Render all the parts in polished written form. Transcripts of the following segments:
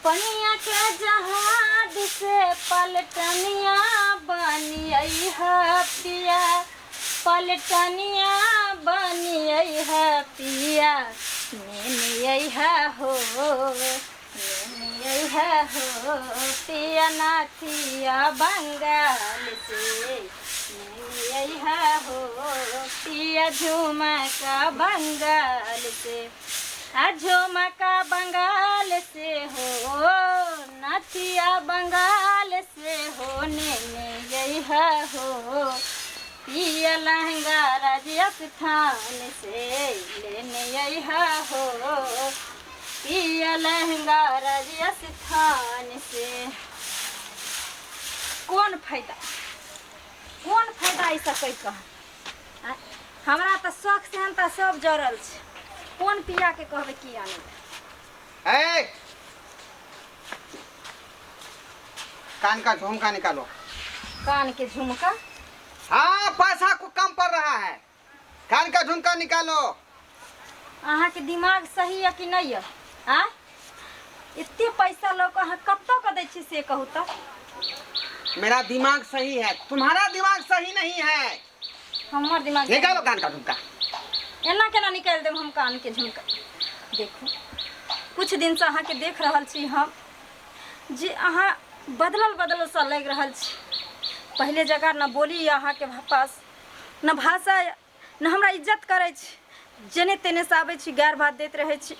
पनिया के जहाज से पलटनिया बनियई है पिया, पलटनिया बनियई है पिया, नेनियई है हो, नेनियई है हो पिया नाथिया बंगाल से, नेनियई है हो पिया झुमका बंगाल से, झुमका बंगाल से हो, नथिया बंगाल से हो, नेनियई है हो पिया लहंगा राजस्थान से, लेनियई है हो पिया लहंगा राजस्थान से। कौन फायदा ऐसा कह कह हमरा तो शौक से हम सब जरल छे, कौन पिया के कहबे की आने। कान का झुमका निकालो। कान के झुमका? हाँ, पैसा को कम पड़ रहा है, कान का झुमका निकालो। अहाँ के दिमाग सही है कि नहीं है? हाँ, इतने पैसा लोग अहाँ कब तक दै छी से कहू तो। मेरा दिमाग सही है, तुम्हारा दिमाग सही नहीं है। हमार दिमाग निकालो कान का झुमका। एना केना निकाल देम हम कान के झुमका? देखू, कुछ दिन से अहाँ के देख रहल छी हम जे अहाँ बदलल सा लग रहल छी। पहले जगह न बोली अहाँ के पास, न भाषा, न हमरा इज्जत करे छी। जेने तेने से आबै छी गार भात देत रहे छी,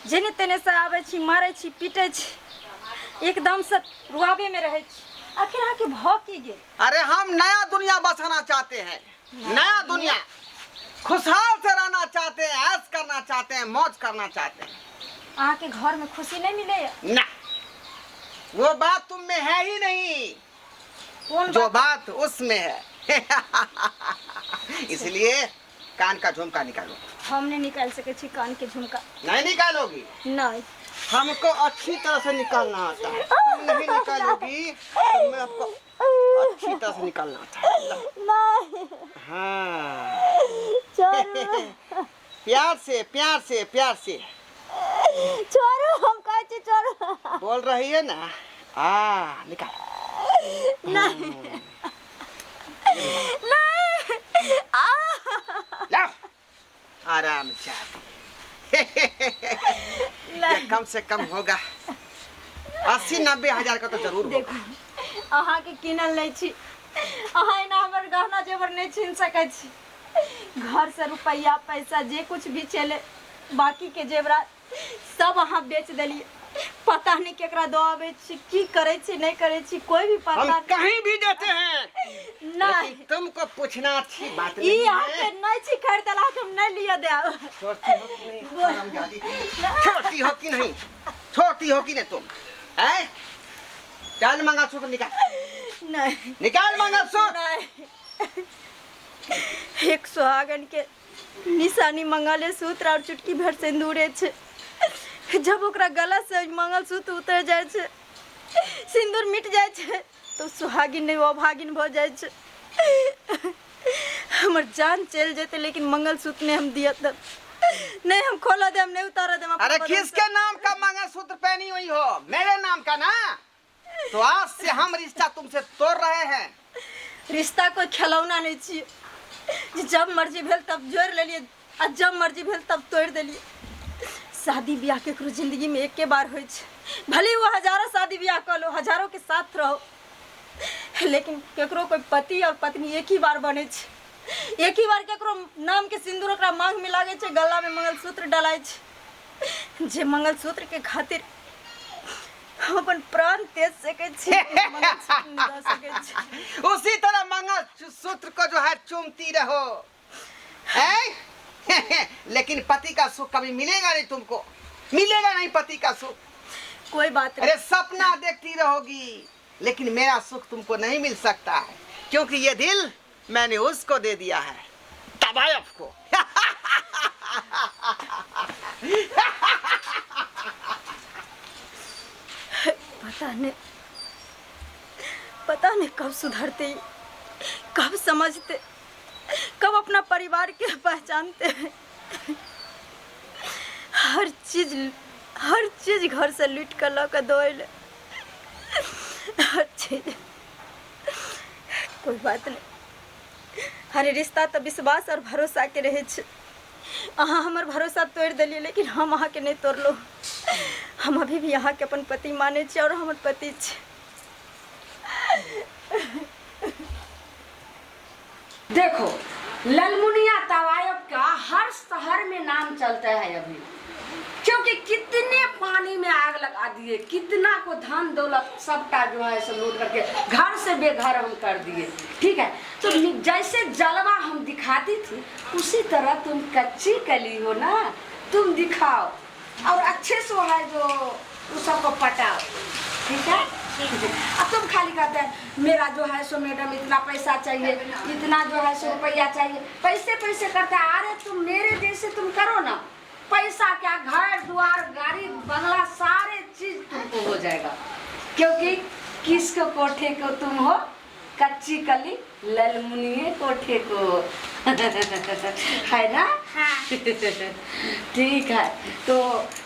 जेने तेने से आबै छी मारे छी पीटे छी, एकदम से रुआबे में रहे छी। आखिर अहाँ के भाव की गे? अरे हम नया दुनिया बसाना चाहते हैं, नया दुनिया, खुशहाल से रहना चाहते हैं, ऐश करना चाहते हैं, मौज करना चाहते हैं। अहाँ के घर में खुशी नहीं मिले? ना, वो बात तुम में है ही नहीं। कौन जो बात उसमें है। इसलिए कान का झुमका निकालो। हम नहीं निकाल सके छी कान के झुमका। नहीं निकालोगी? नहीं, हमको अच्छी तरह से निकालना आता है। तुम नहीं निकालोगी तो मैं आपको अच्छी तरह से निकालना आता है। नहीं। हाँ। छोड़ो। प्यार से प्यार से प्यार से छोड़ो, हम कहते छोड़ो। बोल रही है ना? निकाल। नहीं। नहीं। लाओ, आराम से। ये कम से कम होगा 80-90 हजार का तो जरूर होगा। देखो, अहाँ के किनल नहीं छी, अहाँ ना हमर गहना जेवर नहीं छीन सकै छी। घर से रुपया पैसा जे कुछ भी चले, बाकी के जेवरात सब अहाँ बेच देलिए। पता नहीं केकरा दबावे छी, की करे छी नहीं करे छी, कोई भी पता हम कहीं भी देते हैं। नहीं, लेकिन तुमको पूछना अच्छी बात ई नहीं अहाँ है। के नहीं छी खरीदला, हम नहीं लिया देब। छोटी हो कि नहीं? हरामजादी। छोटी हो कि नहीं? छोटी हो कि नहीं तुम? हैं? चल मंगलसूत्र निकाल। नहीं, निकाल मंगलसूत्र। नहीं। एक सुहागन के निशानी मंगले सूत्र और चुटकी भर सिंदूरे छे। जब ओकरा गला से मंगलसूत्र उतर जाए छे, सिंदूर मिट जाए छे, तो सुहागिन नहीं अभागिन भ जाए छे। हमर जान चल जेते, लेकिन मंगलसूत्र ने हम दिया तब नहीं, हम खोला दे, हम नहीं उतारा दे। अरे किसके नाम का मंगलसूत्र पहनी हुई हो? मेरे नाम का ना। तो आज से हम रिश्ता तुमसे तोड़ रहे हैं। रिश्ता कोई खिलौना नहीं छी, जब मर्जी भेल तब जोड़ ले लिए, और जब मर्जी भेल तब तोड़ देलिए। शादी ब्याह केकरो जिंदगी में एक के बार होय छे, भले वो हजारों शादी ब्याह कर लो, हजारों के साथ रहो, लेकिन केकरो कोई पति और पत्नी एक ही बार बने छे। एक ही बार केकरो नाम के सिंदूर ओकरा मांग में लागे छे, गला में मंगलसूत्र डलाय छे। जे मंगलसूत्र के खातिर हम अपन प्राण त्याग सके छी, मंगलसूत्र निभा सके छी। उसी तरह मंगलसूत्र को जो है चूमती रहो, हैं? लेकिन पति का सुख कभी मिलेगा नहीं तुमको, मिलेगा नहीं पति का सुख। कोई बात नहीं। अरे सपना देखती रहोगी, लेकिन मेरा सुख तुमको नहीं मिल सकता है, क्योंकि ये दिल मैंने उसको दे दिया है, तबायफ को। पता नहीं कब सुधरते, कब समझते, कब अपना परिवार के पहचानते हैं। हर चीज घर से लूट कर ला के दोले, हर चीज। कोई बात नहीं, हर रिश्ता तो विश्वास और भरोसा के रहे छे। अहाँ हमर भरोसा तोड़ दिलिए, लेकिन हम अहाँ के नहीं तोड़लो। हम अभी भी अहाँ के अपन पति माने छे और हमर पति छे। देखो, ललमुनिया तवायब का हर शहर में नाम चलता है अभी, क्योंकि कितने पानी में आग लगा दिए, कितना को धन दौलत सबका जो है सो लूट करके घर से बेघर हम कर दिए। ठीक है, तो जैसे जलवा हम दिखाती थी उसी तरह तुम कच्ची कली हो ना, तुम दिखाओ और अच्छे से है जो उस सबको पटाओ। ठीक है, अब तुम खाली कहते हैं मेरा जो है सो मैडम इतना पैसा चाहिए, इतना जो है सो रुपया चाहिए, पैसे पैसे करते। अरे तुम मेरे जैसे तुम करो ना, पैसा क्या, घर द्वार गाड़ी बंगला सारे चीज तुमको हो जाएगा। क्योंकि किसको कोठे को तुम हो, कच्ची कली ललमुनिये कोठे को। है ना? हाँ। ठीक है, तो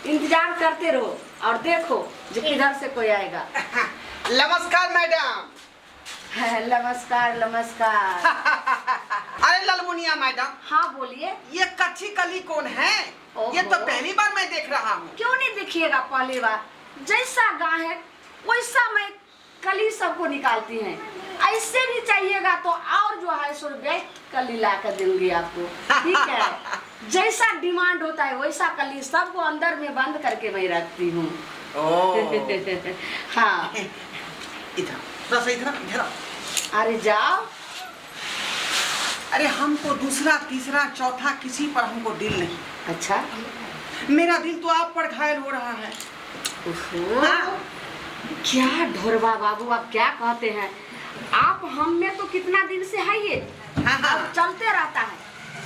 इंतजार करते रहो और देखो जो किधर से कोई आएगा। नमस्कार मैडम। नमस्कार नमस्कार। अरे ललमुनिया मैडम। हाँ बोलिए। ये कच्ची कली कौन है? ये तो पहली बार मैं देख रहा हूँ। क्यों नहीं देखिएगा पहली बार? जैसा गाय है वैसा मैं कली सबको निकालती हैं। ऐसे भी चाहिएगा तो और जो है सो कली ला कर दूंगी आपको। ठीक है, जैसा डिमांड होता है वैसा कली सबको अंदर में बंद करके मैं रखती हूँ। हाँ इधर इधर। अरे जाओ। अरे हमको दूसरा तीसरा चौथा किसी पर हमको दिल नहीं। अच्छा, मेरा दिल तो आप पर घायल हो रहा है। हाँ? क्या ढोरवा बाबू आप क्या कहते हैं? आप हम में तो कितना दिन से है ये, अब चलते रहता है,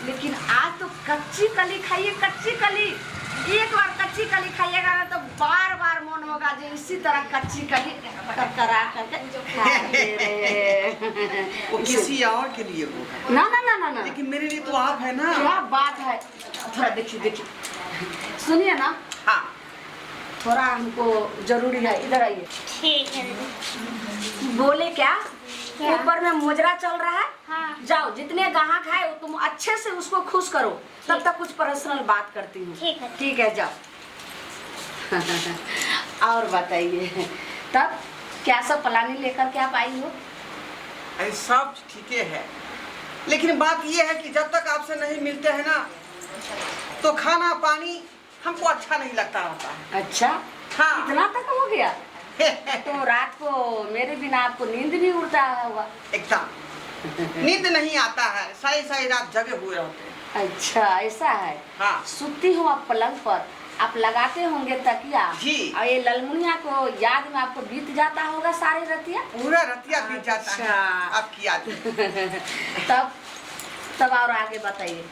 लेकिन आज तो कच्ची कली खाइए, कच्ची कली। एक बार कच्ची कली खाइएगा ना तो बार बार मन होगा जो इसी तरह कच्ची कली करा करके। वो किसी और के लिए होगा। ना ना ना ना ना, लेकिन मेरे लिए तो आप है ना। क्या बात है, थोड़ा देखिए सुनिए ना। हाँ, थोड़ा हमको जरूरी है, इधर आइए। ठीक है। बोले क्या? ऊपर में मुजरा चल रहा है। हाँ। जाओ, जितने ग्राहक है वो तुम अच्छे से उसको खुश करो, तब तक कुछ पर्सनल बात करती हूँ। ठीक है जाओ। और बताइए, तब क्या सब प्लानिंग लेकर के आप आई हो? अरे सब ठीक है, लेकिन बात ये है कि जब तक आपसे नहीं मिलते हैं ना तो खाना पानी हमको अच्छा नहीं लगता होता है। अच्छा, हाँ। इतना तक हो गया? तो रात को मेरे बिना आपको नींद भी उड़ता होगा। एकदम नींद नहीं आता है, सारी रात जगे हुए रहते हैं। अच्छा ऐसा है। हाँ। सुती हूँ आप पलंग पर, आप लगाते होंगे तकिया जी। और ये ललमुनिया को याद में आपको बीत जाता होगा सारी रतिया। पूरा रतिया बीत जाता है आपकी याद में। तब और आगे बताइए।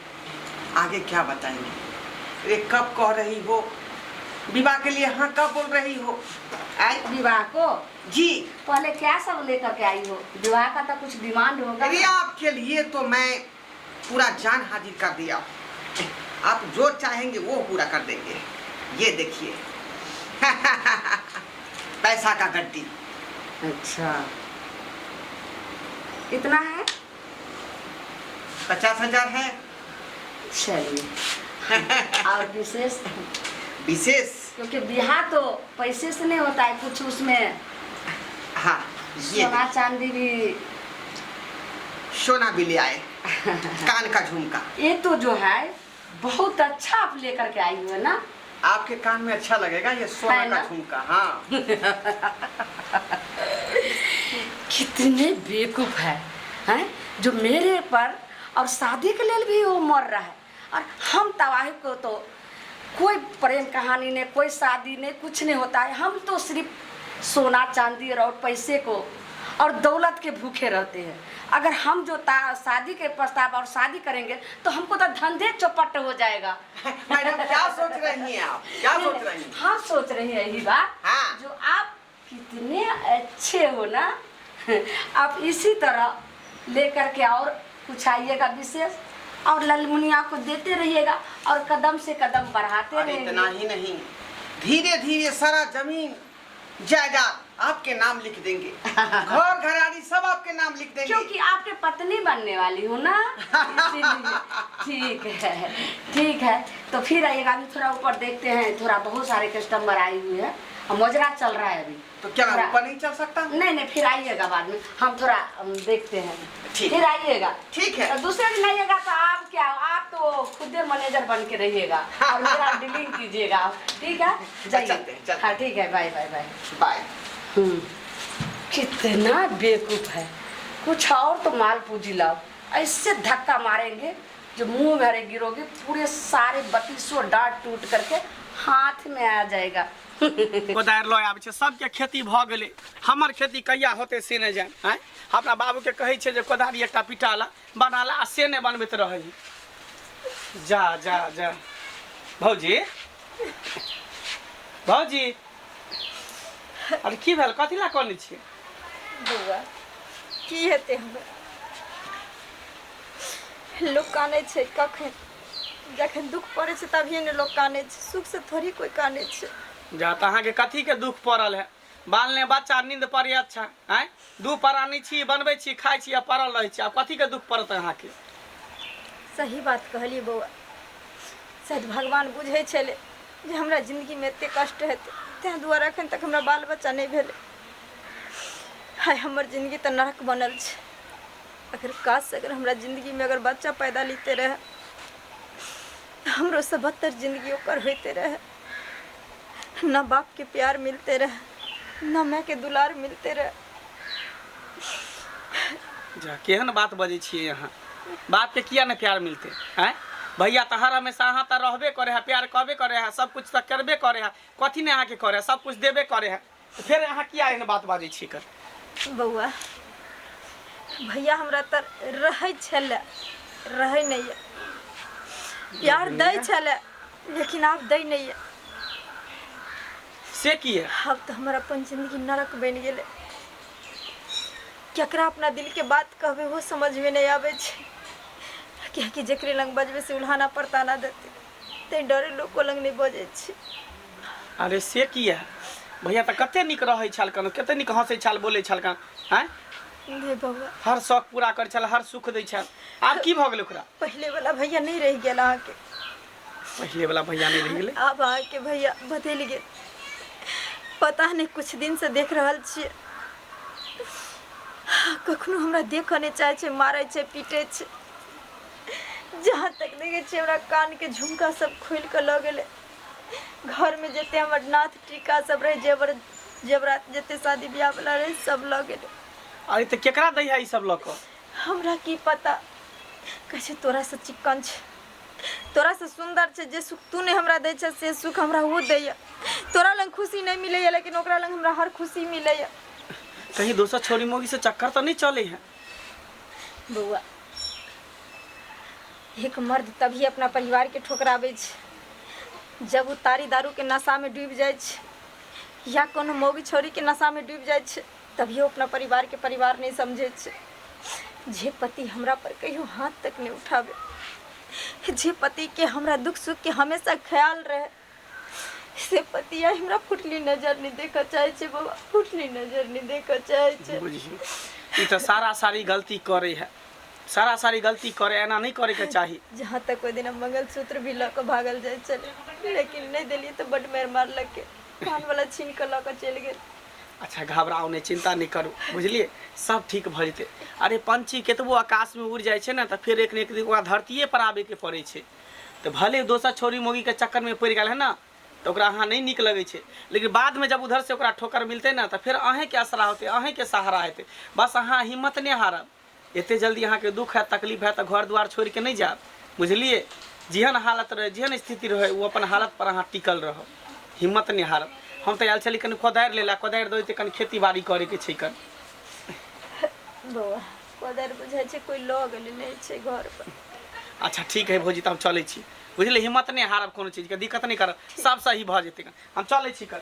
आगे क्या बताएंगे? अरे कब कह रही हो विवाह के लिए? हाँ, कब बोल रही हो? विवाह को? जी। पहले क्या सब लेकर के आई हो? विवाह का तो कुछ डिमांड होगा। अरे आपके लिए तो मैं पूरा जान हाजिर कर दिया। आप जो चाहेंगे वो पूरा कर देंगे। ये देखिए। पैसा का गड्डी। अच्छा, इतना है? 50,000 है। चलिए। और विशेष? विशेष क्योंकि ब्याह तो पैसे से नहीं होता है, कुछ उसमें हाँ, ये सोना चांदी भी। सोना भी ले आए, कान का झुमका। ये तो जो है बहुत अच्छा आप लेकर के आई हो ना। आपके कान में अच्छा लगेगा ये सोना का झुमका। हाँ। कितने बेवकूफ है जो मेरे पर और शादी के लिए भी वो मर रहा है, और हम तबाही को तो कोई प्रेम कहानी नहीं, कोई शादी नहीं, कुछ नहीं होता है। हम तो सिर्फ सोना चांदी और पैसे को और दौलत के भूखे रहते हैं। अगर हम जो शादी के प्रस्ताव और शादी करेंगे तो हमको तो धंधे चौपट हो जाएगा। मैडम क्या सोच रही हैं आप? क्या सोच रही हैं? हाँ सोच रही है यही बात। हाँ। जो आप कितने अच्छे हो ना, आप इसी तरह लेकर के और कुछ आइएगा विशेष, और ललमुनिया को देते रहिएगा और कदम से कदम बढ़ाते रहिएगा। इतना ही नहीं, धीरे धीरे सारा जमीन जायदाद आपके नाम लिख देंगे, घर घरानी सब आपके नाम लिख देंगे। क्योंकि आपके पत्नी बनने वाली हूँ ना, इसीलिए। ठीक है। तो फिर आइएगा, अभी थोड़ा ऊपर देखते हैं, थोड़ा बहुत सारे कस्टमर आए हुए हैं और मोजरा चल रहा है अभी। तो क्या ऊपर नहीं चल सकता? नहीं, फिर आइएगा बाद में, हम थोड़ा देखते हैं। फिर आइएगा। ठीक है। दूसरे दिन आइएगा तो आप क्या, आप तो खुद मैनेजर बन के रहिएगा और मेरा डीलिंग कीजिएगा आप, ठीक है? चलते हैं। हाँ ठीक है, बाय बाय बाय बाय। कितना बेवकूफ है, कुछ और तो माल पूंजी लाओ, ऐसे धक्का मारेंगे जो मुंह भरे गिरोगे, पूरे सारे 3200 डांट टूट करके हाथ में आ जाएगा। कोदार लो आबै छै, सबके खेती भ गेलै, हमर खेती कहिया होते से नहीं जान। हैं अपना बाबू के कहै छै जे कोदारी एकटा पिटाला बनाला आ से नहीं बनबैत रहै। जा जा जा भौजी, भौजी अरे की भेल, कथी ला कनै छी? बौआ की हेतै हमरा, लोग कानै छै कखन, जखन दुख पड़ै छै तभिए ने लोग कानै छै, सुख से थोड़ी कोई कानै छै। जा त अहाँके कथी के दुख पड़ल है? बालने बच्चा नींद पड़े अच्छा हैं, दू प्राणी छी, बनबै छी, खाइ छी आ पड़ल रहै छी, आब कथी के दुख पड़त अहाँके? सही बात कहलिए बौआ, शायद भगवान बुझै छलै जे हमरा जिंदगीमे एतेक कष्ट हेतै, तेँ दुआरे एखन तक हमरा बाल बच्चा नहि भेलै। हाय हमर जिंदगी तऽ नरक बनल छै। अगर काश अगर हमरा जिंदगीमे अगर बच्चा पैदा लेते रहे, हमरो से बदतर जिंदगी ओकर होते रहे, न बाप के प्यार मिलते रहे, न माँ के दुलार मिलते रहे। जा केहन बात बजै छियै यहाँ, बाप के किया ने प्यार मिलते हैं? भैया तो हर हमेशा अहाँ तो रहबे करे है, प्यार करबे करे है, सब कुछ तो करबे करे है, कथी ने अहाँ के करे है, सब कुछ देबे करे है, तो फिर अहाँ किया एहन बात बाजै छी कर? बौआ भैया हमरा तर रहै छलै, रहै नहीं है, प्यार दै छलै लेकिन आब दै नहीं है। से की है? अब तो हमारा अपन जिंदगी नरक बन गेलै। केकरा अपना दिल के बात कहबे वो समझ में नहीं आवे छै, कि जेकरे लंग बजबे से उल्हाना परताना देते, ते डरे लोग को लंग नहीं बजे छै। अरे से की है? भैया तो कते निक रहै छल कन, कते निक हंसै छल, बोलै छल कन, हैं? नहीं बउआ, हर शौक पूरा कर छल, हर सुख दै छल, आब की भ गेल ओकरा? पहले वाला भैया नहीं रह गेल अहाँ के, पहले वाला भैया नहीं रह गेलै, अब अहाँ के भैया बदल गेल। पता नहीं कुछ दिन से देख रहल छियै, कखनो हमरा देख नहीं चाहे छै, मारै छै, पीटे छै। जहाँ तक देखे छियै हमरा कान के झुमका सब खोल के लऽ गेलै, घर में जते हमर नाथ टीका सब रहे, जेवरात जते शादी ब्याह वाला रहे सब लऽ गेलै। अरे तो केकरा दै है ई सब लऽ कऽ? हमरा की पता, कहै तोरा से चिक्कन छै, तोरा से सुंदर छै, जे सुख तू ने हमरा दै छै से सुख हमरा वो दैया। तोरा लंग खुशी नहीं मिलैया लेकिन ओकरा लंग हमरा हर खुशी मिलैया। कहीं दोसर छोरी मोगी से चक्कर तो नहीं चले है? बउआ एक मर्द तभी अपना परिवार के ठोकराबै छै जब वो तारी दारू के नशा में डूब जाए छै, या कोनो मौगी छोरी के नशा में डूब जाए छै, तभी वो अपना परिवार के परिवार नहीं समझे छै। जे पति हमरा पर कहियो हाथ तक नहीं उठावे, जे पति के हमरा दुख सुख के हमेशा ख्याल रहे, से पति आई हमरा फुटली नजर नहीं देखा चाहे छे। बाबा फुटली नजर नहीं देखा चाहे छे। बुझियो ई तो सारा सारी गलती करे है, सारा सारी गलती करे, एना नहीं करे के चाहिए। जहाँ तक कोई दिन हम मंगलसूत्र भी लऽ के भागल जाए चले, लेकिन नहीं दिलिए तो बड मार मारलक के, कान वाला छीन के लऽ के चल गेल। अच्छा घबराओ नहीं, चिंता नहीं करू, बुझलिए सब ठीक भ जेते। अरे पंछी केतबो आकाश में उड़ जाए छे ना, तो फिर एक न एक दिन ओकरा धरतीये पर आबे के पड़े छे। तो भले दोसर छोरी मोगी के चक्कर में पड़ गया है ना, तो ओकरा अहाँ नहीं निक लगे छे, लेकिन बाद में जब उधर से ओकरा ठोकर मिलते ना, तो फिर अहें के आसरा होते, अहें के सहारा हेते। बस अहाँ हिम्मत नहीं हारब, एते जल्दी अहाँ के दुख है तकलीफ है तो घर द्वार छोड़ के नहीं जाब, बुझलिए। जेहन हालत रहे, जेहन स्थिति रहे, वो अपन हालत पर अहाँ टिकल रहो, हिम्मत नहीं हारब। हम तो आयल छली कनि कोदारि लेला, कोदारि दो कनि खेती बाड़ी करे के छै कर। बौआ कोदारि बुझाइ छै कोई लऽ गेलै नहीं छै घर पर। अच्छा ठीक है भौजी, तो हम चले छी, बुझलिए। हिम्मत नहीं हारब, कोनो चीज के दिक्कत नहीं करब, सब सही भ जेतै, हम चले छी कर।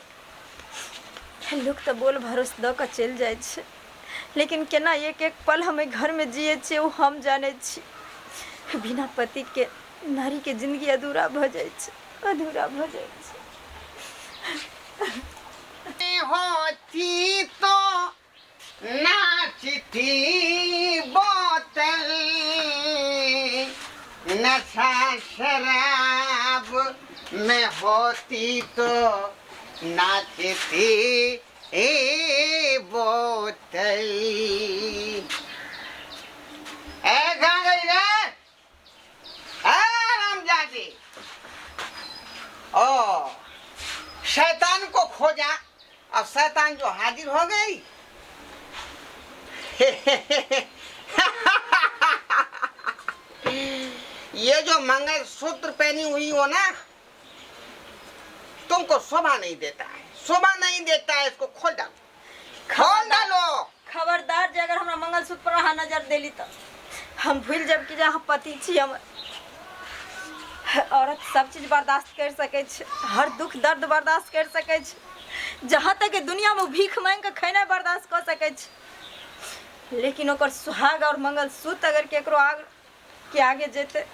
लोग तो बोल भरोस दऽ के चल जाए छै, लेकिन केना एक एक पल हमें घर में जिए छै वो हम जाने छी। बिना पति के नारी के जिंदगी अधूरा भ जाए छै, अधूरा भ जाए छै। होती तो नाचती बोतल, नशा शराब में होती तो नाचती बोतल। कहाँ गई रे? रामजादी, ओ शैतान को खोजा, अब शैतान जो हाजिर हो गई। ये जो मंगलसूत्र पहनी हुई हो ना, तुमको शोभा नहीं देता है, शोभा नहीं देता है, इसको खोल डालो, खोल डालो। खबरदार जे अगर हमरा मंगलसूत्र पर अहाँ नजर देली तो हम भूल जब कि जहाँ पति छी हमर। औरत सब चीज बर्दाश्त कर सकै छै, हर दुख दर्द बर्दाश्त कर सकै छै, जहाँ तक कि दुनिया में भीख मांग के खेनाइ बर्दाश्त कर सकै छै, लेकिन ओकर सुहाग और मंगलसूत्र अगर केकरो आगे जेते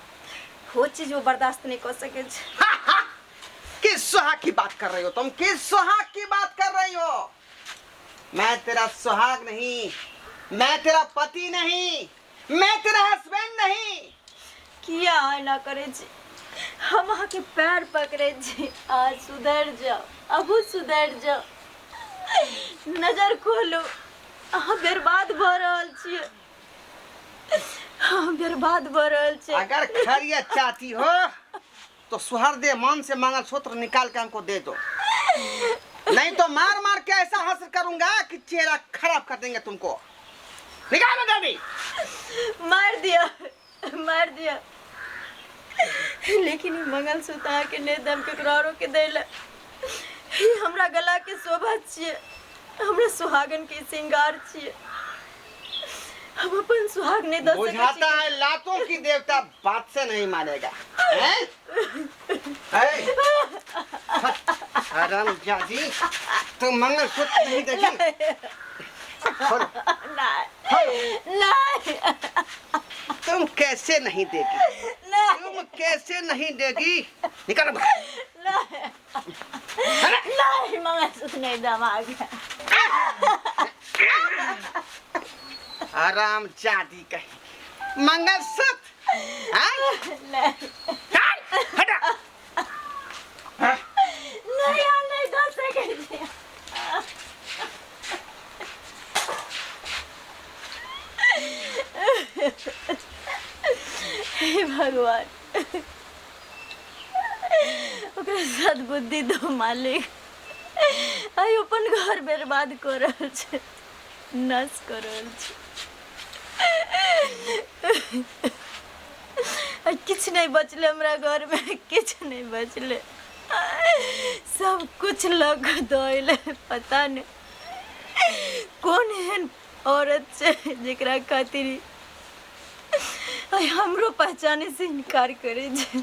वो चीज वो बर्दाश्त नहीं कर सके छै। किस सुहाग की बात कर रही हो तुम? किस सुहाग की बात कर रही हो? मैं तेरा सुहाग नहीं, मैं तेरा पति नहीं, मैं तेरा हस्बैंड नहीं। किया ना करे छी, हम अहाँ के पैर पकड़े छी, आज सुधर जाओ, अबू सुधर जाओ, नजर खोलो, अहाँ बर्बाद भ रहल छियै, अहाँ बर्बाद भ रहल छियै। अगर खैरियत चाहती हो तो सुहर्दे मन से मंगलसूत्र निकाल के हमको दे दो, नहीं तो मार मार के ऐसा हंस करूंगा कि चेहरा खराब कर देंगे तुमको। निकालो जल्दी। मार दिया, मार दिया, लेकिन मंगलसूत्र आके ने दम केकरो के देले, हमरा गला के शोभा छियै, हमरा सुहागन के श्रृंगार छियै, हम अपन सुहाग नहीं दे सकै छी। बुझाता है लातों की देवता बात से नहीं मानेगा। हरामजादी, तुम मंगलसूत्र नहीं देखी? नहीं, तुम कैसे नहीं देगी? तुम कैसे नहीं देगी? निकालो। नहीं, मंगलसूत्र नहीं दमागे। हरामजादी कहीं मंगलसूत्र? हटा। नहीं दे सकै छी। हे भगवान, ओकरा सद्बुद्धि दो मालिक, आइ अपन घर बर्बाद कर रहल छै, नाश कर रहल छै। किछ नहीं बचले हमरा घर में, किछ नहीं बचले, सब कुछ लग दौले। पता नहीं कौन एहन औरत छै जेकरा खातिर हमरो पहचाने से इनकार करे छै।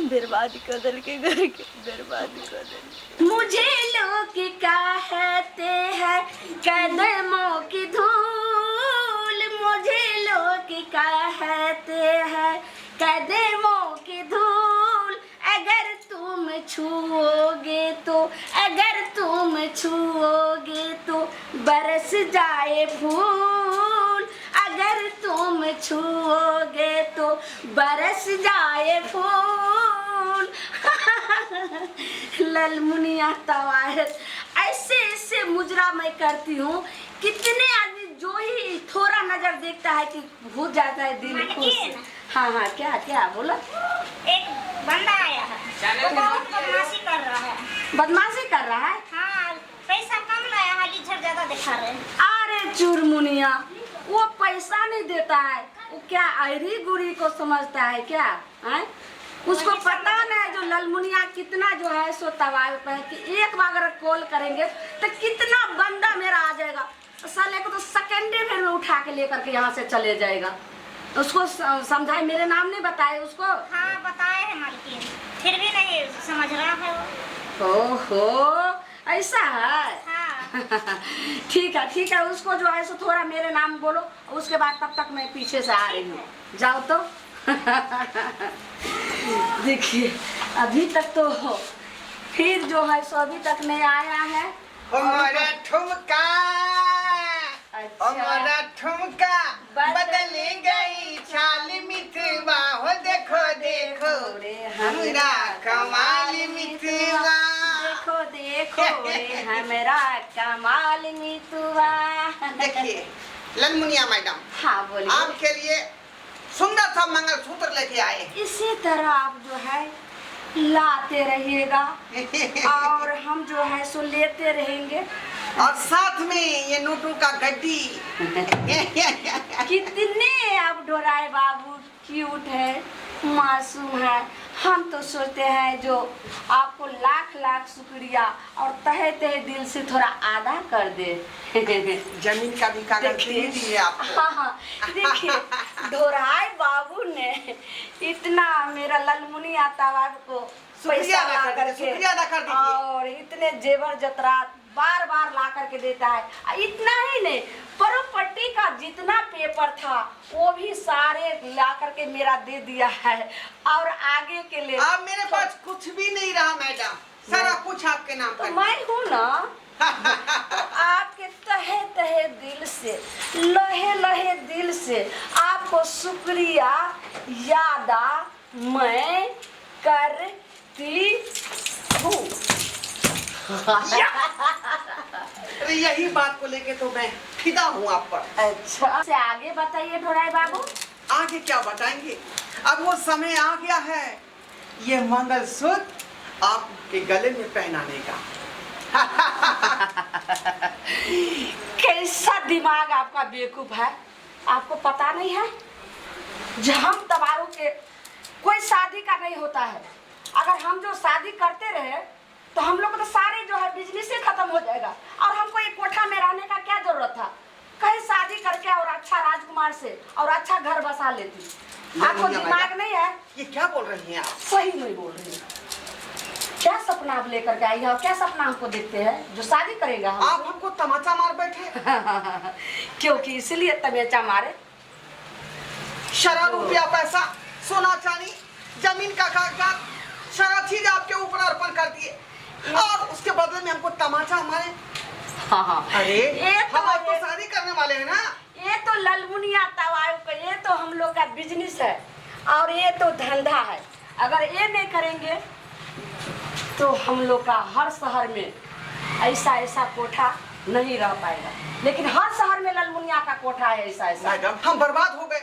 बर्बाद कर दिल के घर के, बर्बाद कर दिल। मुझे लोग कहते हैं कदमों की धूल, मुझे लोग कहते हैं कदमों की धूल, अगर तुम छुओगे तो, अगर तुम छुओगे तो बरस जाए फूल, अगर तुम छुओगे तो बरस जाए फूल। ललमुनिया तवायत, ऐसे ऐसे मुजरा मैं करती हूँ, कितने आदमी जो ही थोड़ा नजर देखता है कि हो जाता है दिल खुश। हाँ, क्या बोला? एक बंदा आया है, वो बहुत बदमाशी कर रहा है। बदमाशी कर रहा है? हाँ, पैसा कम लाया, हाली झर ज्यादा दिखा रहे हैं। अरे चुरमुनिया, वो पैसा नहीं देता है, वो क्या अरी गुरी को समझता है क्या है? उसको पता नहीं जो ललमुनिया कितना जो है सो तबाह पे है कि एक बार अगर कॉल करेंगे तो कितना बंदा मेरा आ जाएगा, साले को तो सेकेंडे में उठा के लेकर के यहाँ से चले जाएगा। उसको समझाए, मेरे नाम नहीं बताए उसको। हाँ, बताए हैं मालकिन, फिर भी नहीं समझ रहा है वो। ओहो, ऐसा है? हाँ। ठीक है, उसको जो है सो थोड़ा मेरे नाम बोलो, उसके बाद तब तक मैं पीछे से आ रही हूँ, जाओ तो। देखिए, अभी तक तो फिर जो है सो अभी तक नहीं आया है। हमारा ठुमका अच्छा। हमारा ठुमका बदल गई चाल मितवा हो देखो देखो रे हमरा कमाल मितवा। देखो देखो रे हमरा कमाल मितवा। देखिए ललमुनिया मैडम, हाँ बोलिए। आपके लिए सुंदर सा मंगलसूत्र लेके आए। इसी तरह आप जो है लाते रहिएगा और हम जो है सो लेते रहेंगे। और साथ में ये नोटों का गड्डी। कितने आप डोराए बाबू क्यूट है, मासूम है। हम तो सोचते हैं जो आपको लाख लाख शुक्रिया और तहे तहे दिल से थोड़ा आदा कर दे। जमीन का भी कागज दे दिए आपको। हाँ हाँ देखिए डोराए बाबू ने इतना मेरा ललमुनिया तवा को शुक्रिया पैसा अदा ला कर दीजिए, करके शुक्रिया अदा कर दीजिए। और इतने जेवर जतरात बार बार ला करके देता है। इतना ही नहीं, प्रॉपर्टी का जितना पेपर था वो भी सारे ला करके मेरा दे दिया है और आगे के लिए। अब मेरे पास कुछ भी नहीं रहा मैडम, सारा कुछ आपके नाम तो पर। मैं हूँ ना, तो आपके तहे तहे दिल से, लहे लहे दिल से आपको शुक्रिया यादा मैं करती हूँ। अरे यही बात को लेके तो मैं फिदा हूँ आप पर। अच्छा से आगे बताइए ढोराई बाबू। आगे क्या बताएंगे, अब वो समय आ गया है ये मंगलसूत्र आपके गले में पहनाने का। कैसा दिमाग आपका बेवकूफ है, आपको पता नहीं है जो हम तबारू के कोई शादी का नहीं होता है। अगर हम जो शादी करते रहे तो हम लोग तो सारे जो है बिजनेस ही खत्म हो जाएगा और हमको एक कोठा में रहने का क्या जरूरत था। कहीं शादी करके और अच्छा राजकुमार से और अच्छा घर बसा लेती। आपको दिमाग नहीं है। ये क्या बोल रही हैं आप? सही नहीं बोल रही है। क्या सपना आप लेकर के आई है और क्या सपना हमको देखते हैं जो शादी करेगा हम? आप हमको तमाचा मार बैठे। क्योंकि इसलिए तमाचा मारे। शराब रुपया पैसा सोना चांदी जमीन का कागजात सारा चीज आपके ऊपर अर्पण कर दिए और उसके बदले में हमको तमाचा मारे। हाँ हाँ अरे ये तो हम आपको शादी करने वाले हैं ना। ये तो ललमुनिया तवायु का ये तो हम लोग का बिजनेस है और ये तो धंधा है। अगर ये नहीं करेंगे तो हम लोग का हर शहर में ऐसा ऐसा कोठा नहीं रह पाएगा। लेकिन हर शहर में ललमुनिया का कोठा है ऐसा ऐसा। मैडम हम बर्बाद हो गए,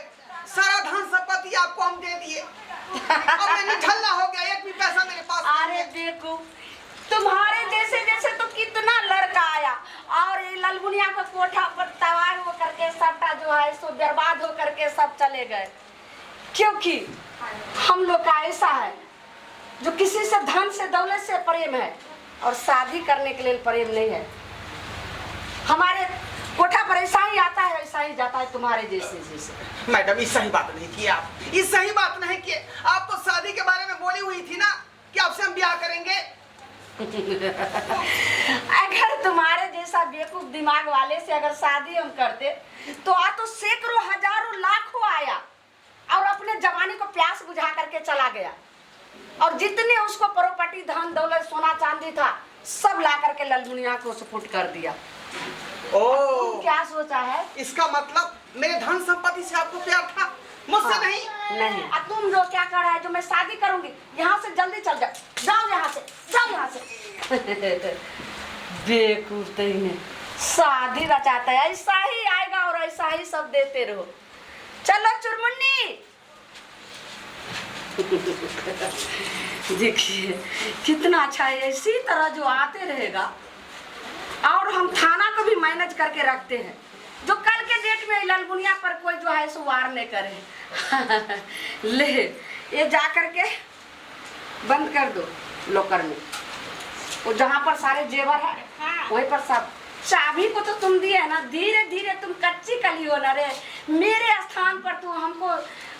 सारा धन संपत्ति आपको हम दे दिए और मैं निठल्ला हो गया, एक भी पैसा मेरे पास अरे देखो तुम्हारे जैसे जैसे तो कितना लड़का आया और ये ललमुनिया का कोठा पर तवार हो करके सबटा जो है सो बर्बाद हो करके सब चले गए। क्योंकि हम लोग का ऐसा है जो किसी से धन से दौलत से प्रेम है और शादी करने के लिए प्रेम नहीं है। हमारे कोठा पर ऐसा ही आता है ऐसा ही जाता है तुम्हारे जैसे जैसे। मैडम ये सही बात नहीं की आप, ये सही बात नहीं की। आप तो शादी के बारे में बोली हुई थी ना कि आपसे हम ब्याह करेंगे। अगर तुम्हारे जैसा बेवकूफ दिमाग वाले से अगर शादी हम करते तो आज तो सैकड़ों हजारों लाखों आया और अपने जवानी को प्यास बुझा करके चला गया और जितने उसको प्रॉपर्टी धन दौलत सोना चांदी था सब ला करके ललमुनिया को सुपुर्द कर दिया। ओ क्या सोचा है? इसका मतलब मेरे धन संपत्ति से आपको प्यार था, मुझसे हाँ, नहीं। अब तुम जो क्या कर रहा है जो मैं शादी करूंगी यहाँ से जल्दी चल जाओ, जाओ यहाँ से, जाओ यहाँ से। बेवकूफ नहीं शादी रचाता है ऐसा ही आएगा और ऐसा ही सब देते रहो। चलो चुरमुन्नी। देखिए कितना अच्छा है, इसी तरह जो आते रहेगा और हम थाना को भी मैनेज करके रखते हैं जो कल के डेट में ललमुनिया पर कोई जो है सो वार नहीं करे। ले ये जा करके बंद कर दो लॉकर में, वो जहाँ पर सारे जेवर है वहीं पर सब। चाबी को तो तुम दिए है ना, धीरे धीरे तुम कच्ची कली हो ना रे। मेरे स्थान पर तू हमको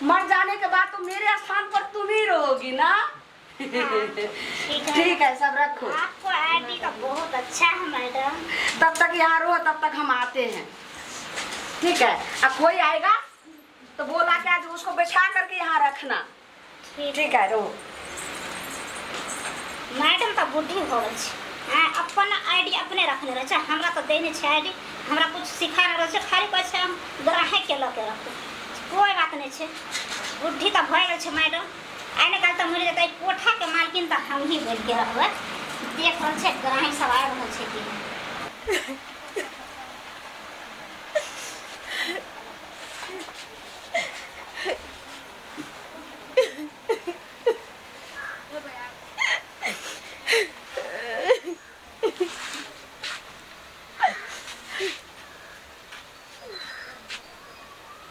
मर जाने के बाद तो मेरे स्थान पर तुम ही रहोगी ना। ठीक है सब रखो। आपको आईडी का बहुत अच्छा है मैडम। तब तक यहाँ रहो, तब तक हम आते हैं। ठीक है, अब कोई आएगा तो बोला क्या उसको बैठा करके यहाँ रखना। ठीक है रहो। मैडम तो बुद्धि हो गई है। अपन आईडी अपने रखने रहे छै, हमरा तो देने छै आईडी, हमरा कुछ सिखा रहे छै, खाली कहै छै हम ग्राहक के लके रखू। कोई बात नहीं छै, बुद्धि तो भऽ गेल छै मैडम। आने काल तो मिल जेतै कोठा के मालकिन तो हम ही बोल के रहबै। देख रहल छै ग्राहक सब आ रहल छै कि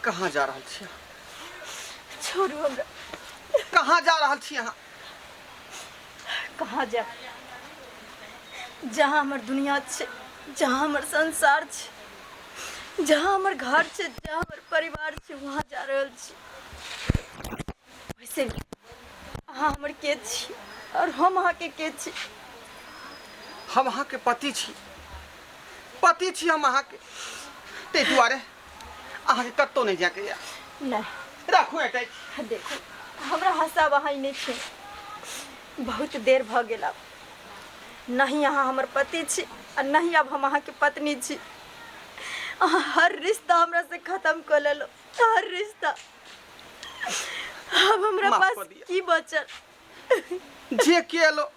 कहाँ जा रहल छी? छोड़ू हमरा। कहाँ जा रहल छी अहाँ? कहाँ जा? जहाँ हमर दुनिया छै, जहाँ हमर संसार छै, जहाँ हमर घर छै, जहाँ हमर परिवार छै, वहाँ जा रहल छी। वैसे भी अहाँ हमर के छी और हम अहाँके के छी? हम अहाँके पति छी, पति छी हम अहाँके। ताहि दुआरे अहाँके कतौ नहीं जाके या। नहीं राखू एतै। देखो हमरा हँसा वहाँ नहीं छै। बहुत देर भ गेल अब। नहीं अहाँ हमर पति छी और नहीं अब हम अहाँके पत्नी छी। अहाँ हर रिश्ता हमरा से खत्म कर लेलो, हर रिश्ता। अब हमरा माफ पास कर दिया। की बचल? जे केलो,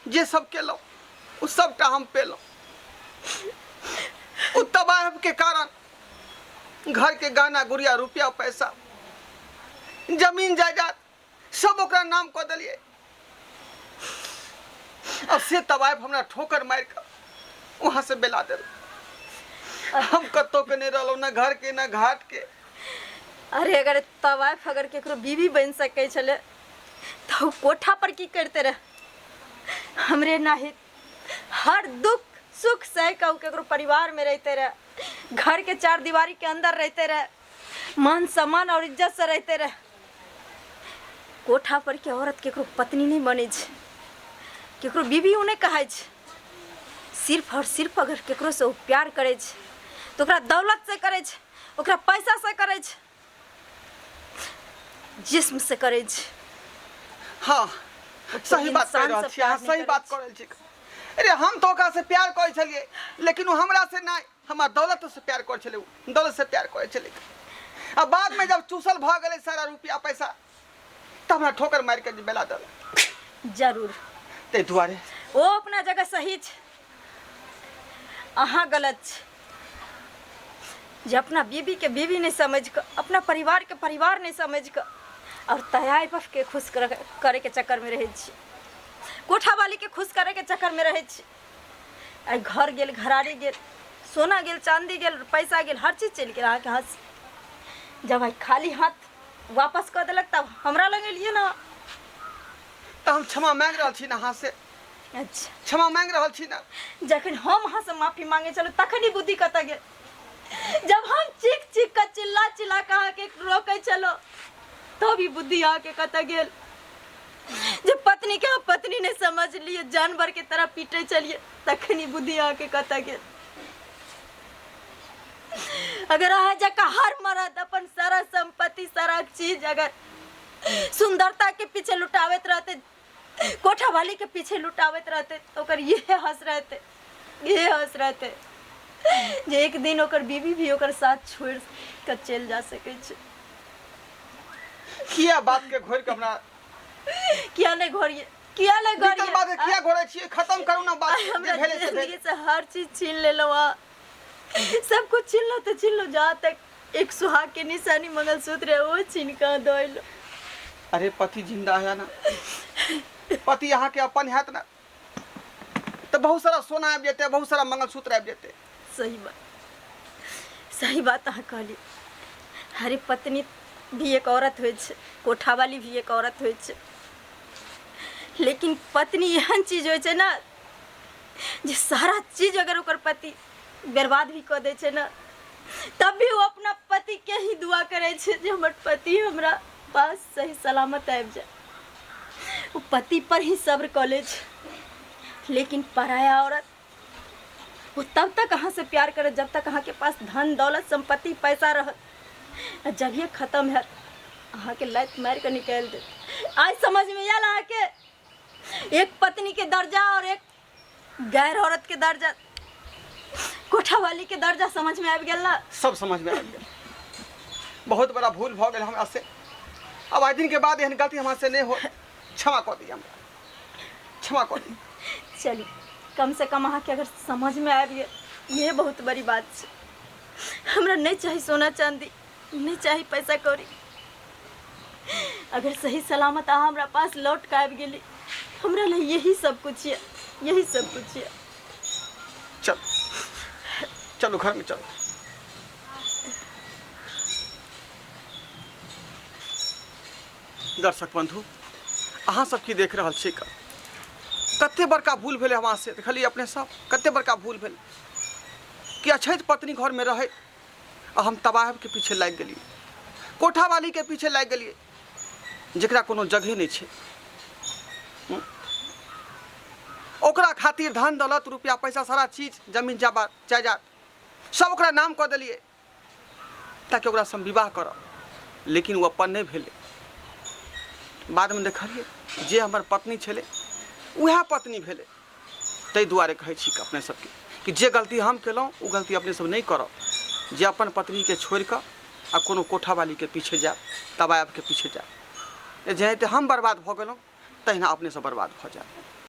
जे सब केलो, उ सबटा हम पेलो। उ तबाह के कारण घर के गहना गुड़िया रुपया पैसा जमीन जायदाद सब ओकरा नाम कऽ देलिए। अब से तबाह हमरा ठोकर मार के वहां से बेला देल। हम कतो के नहीं रहलो, ना घर के ना घाट के। अरे अगर तवाइफ अगर केकरो बीवी बन सकै छले तो कोठा पर की करते रहे? हमरे नाहित हर दुख सुख सह के केकरो परिवार में रहते रहे, घर के चार दीवारी के अंदर रहते रहे, मान सम्मान और इज्जत से रहते रहे। कोठा पर के औरत केकरो पत्नी नहीं बने छै, केकरो बीवी उन्हें कहे छै। सिर्फ और सिर्फ अगर केकरो से वो प्यार करे छै तो ओकरा दौलत से करे छै, ओकरा पैसा से करे छै, जिस्म से करे छै। हाँ सही बात कह रहल छी अहाँ, सही बात कह रहल छी। अरे हम तो ओकरा से प्यार करे छलिए, लेकिन वो हमरा से नहीं, हमार दौलत से प्यार करे छले, दौलत से प्यार करे छले। अब बाद में जब चूसल भ गेले सारा रुपया पैसा, तब हमरा ठोकर मार के बेला दल। जरूर ते दुआरे वो अपना जगह सही छै, अहाँ गलत छै। जे अपना बीवी के बीवी नहीं समझ कर, अपना परिवार के परिवार नहीं समझ कर और तयाइफ के खुश करे के चक्कर में रहे छी, कोठा वाली के खुश करे के चक्कर में रहे छी। आई घर गेल, घरारी गेल, सोना गेल, चांदी गेल, पैसा गेल, हर चीज चल गेल अहाँ के हाथ से। जब आई खाली हाथ वापस कर देलक तब हमरा लगे लिए ना। तो हम क्षमा मांग रहल छी ना अहाँ से, अच्छा क्षमा मांग रहल छी ना। जखन हम अहाँ से माफी मांगे चलो तखन ही बुद्धि कतऽ गेल? जब हम चीख चीख कर चिल्ला चिल्ला के अहाँ के रोके चलो तो भी बुद्धि अहाँ के कतऽ गेल? जब पत्नी के आप पत्नी ने समझ लिए, जानवर के तरह पीटे चलिए, तखन ही बुद्धि अहाँ के कतऽ गेल? अगर अहाँ जका हर मर्द अपन सारा संपत्ति सारा चीज अगर सुंदरता के पीछे लुटावत रहते, कोठा वाली के पीछे लुटावत रहते, तो ओकर ये हंस रहते, ये हंस रहते जे एक दिन ओकर बीवी भी ओकर साथ छोड़ कर चल जा सके छै। किया बात के घोर के हमरा किया नहीं घोरिए, किया नहीं बीतल बात के घोरिए? किया घोरे छी? खत्म करू ना बात, जे हमरा भेले से जिंदगी भेले। से हर चीज छीन ले लो, सब कुछ छीन लो तो छीन लो, जहाँ तक एक सुहाग के निशानी मंगलसूत्र है वो छीन कर दो लो। अरे पति जिंदा है ना, पति यहाँ के अपन हैत ना, तो बहुत सारा सोना आबि जेते, बहुत सारा मंगलसूत्र आबि जेते। सही बात अहाँ कहली। हरे पत्नी भी एक औरत होइ छै, कोठा वाली भी एक औरत होइ छै, लेकिन पत्नी एहन चीज होइ छै ना जे सारा चीज अगर ओकर पति बर्बाद भी कऽ दै छै ना, तब भी वो अपना पति के ही दुआ करे छै जे हमर पति हमरा पास सही सलामत आबि जाए। वो पति पर ही सब्र कऽ लै छै। लेकिन पराया औरत वो तब तक अहाँ से प्यार करे जब तक अहाँ के पास धन दौलत संपत्ति पैसा रहत, जब ये खत्म है अहाँ के लात मार के निकाल दे। आज समझ में आयल अहाँ के? एक पत्नी के दर्जा और एक गैर औरत के दर्जा, कोठा वाली के दर्जा समझ में आबि गेल ना? सब समझ में आ गया। बहुत बड़ा भूल भ गेल हमरा से। अब आज दिन के बाद एहन गलती हमरा से नहीं हो। क्षमा कर दी हमरा, क्षमा कर दी। चली, कम से कम अहाँके अगर समझ में आबि गेल, ये बहुत बड़ी बात छै। हमरा नहीं चाहिए सोना चांदी, नहीं चाहिए पैसा कौड़ी। अगर सही सलामत अहाँ हमरा पास लौट के आबि गेली, हमरा लिए यही सब कुछ है, यही सब कुछ है। चल चलो घर में चलो। दर्शक बंधु, अहाँ सब की देख रहल छी, कते बड़का भूल भेले हमरा से। देखलिए अपने सब कते बड़का भूल भेल कि अछैत पत्नी घर में रहे आ हम तबाह के पीछे लाग गेलिए, कोठा वाली के पीछे लाग गेलिए, जकरा कोनो जगह नहीं छै। ओकरा खातिर धन दौलत रुपया पैसा सारा चीज जमीन जायदाद सब ओकरा नाम कऽ देलिए ताकि ओकरा से हम विवाह करब, लेकिन वो अपन नहीं भेले। बाद में देखलिए जे हमर पत्नी छले वह पत्नी भेले। ताहि दुआरे कहै छी अपने सबके कि जे गलती हम केलहुँ ओ गलती अपने सब नहीं करब, जे अपन पत्नी के छोड़ कऽ आ कोनो कोठा वाली के पीछे जायब, तबायब के पीछे जायब। जेनाहिते हम बर्बाद भऽ गेलहुँ तहिना अपने सब बर्बाद भऽ जायब।